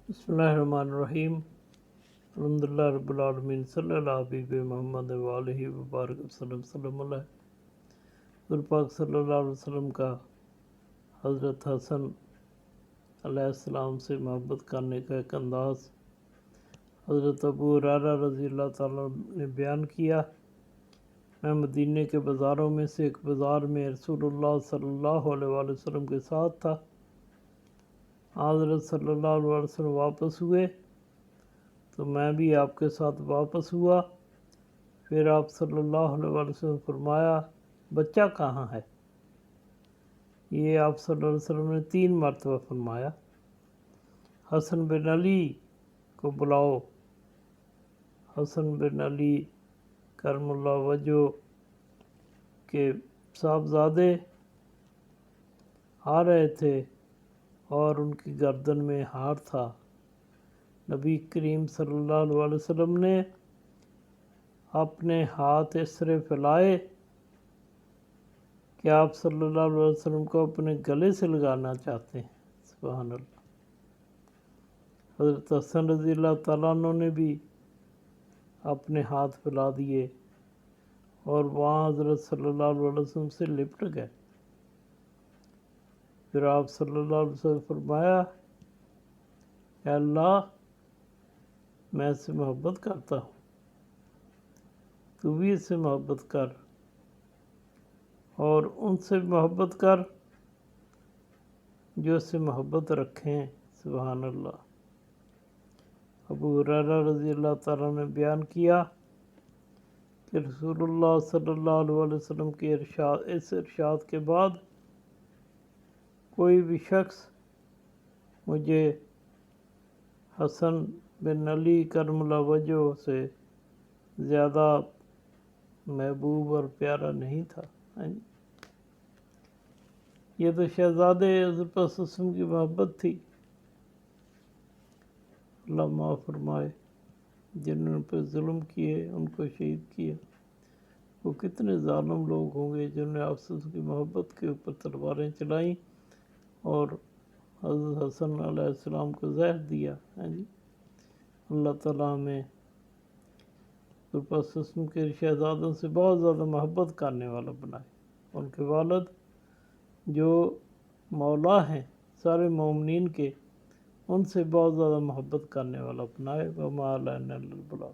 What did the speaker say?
بسم اللہ الرحمن الرحیم۔ الحمدللہ رب العالمین، صلی اللہ حبیب محمد وآلہ وبارک وسلم علیہ۔ حضور پاک صلی اللہ علیہ وسلم کا حضرت حسن علیہ السلام سے محبت کرنے کا ایک انداز حضرت ابو ہریرہ رضی اللہ تعالیٰ نے بیان کیا۔ میں مدینے کے بازاروں میں سے ایک بازار میں رسول اللہ صلی اللہ علیہ وآلہ وسلم کے ساتھ تھا۔ حضرت صلی اللہ علیہ وسلم واپس ہوئے تو میں بھی آپ کے ساتھ واپس ہوا۔ پھر آپ صلی اللہ علیہ وسلم فرمایا، بچہ کہاں ہے؟ یہ آپ صلی اللہ علیہ وسلم نے 3 مرتبہ فرمایا۔ حسن بن علی کو بلاؤ۔ حسن بن علی کرم اللہ وجہ کے صاحبزادے آ رہے تھے اور ان کی گردن میں ہار تھا۔ نبی کریم صلی اللہ علیہ وسلم نے اپنے ہاتھ اس طرح پھیلائے کہ آپ صلی اللہ علیہ وسلم کو اپنے گلے سے لگانا چاہتے ہیں۔ سبحان اللہ۔ حضرت حسن رضی اللہ تعالیٰ عنہ نے بھی اپنے ہاتھ پھیلا دیے اور وہاں حضرت صلی اللہ علیہ وسلم سے لپٹ گئے۔ پھر آپ صلی اللہ علیہ وسلم فرمایا، اے اللہ، میں اس سے محبت کرتا ہوں، تو بھی اس سے محبت کر اور ان سے محبت کر جو اس سے محبت رکھیں۔ سبحان اللہ۔ ابو ہریرہ رضی اللہ تعالیٰ نے بیان کیا کہ رسول اللہ صلی اللہ علیہ وسلم کے اس ارشاد کے بعد کوئی بھی شخص مجھے حسن بن علی کرم اللہ وجہ سے زیادہ محبوب اور پیارا نہیں تھا۔ یہ تو شہزادے حضرت وسلم کی محبت تھی۔ اللہ معاف فرمائے، جنہوں نے پہ ظلم کیے ان کو شہید کیا۔ وہ کتنے ظالم لوگ ہوں گے جنہوں نے آپس کی محبت کے اوپر تلواریں چلائیں اور حضرت حسن علیہ السلام کو زہر دیا۔ اللہ تعالیٰ ہمیں حضرت وسلم کے شہزادوں سے بہت زیادہ محبت کرنے والا بنائے، ان کے والد جو مولا ہیں سارے مومنین کے، ان سے بہت زیادہ محبت کرنے والا بنائے۔ وما علینا الا البلاغ۔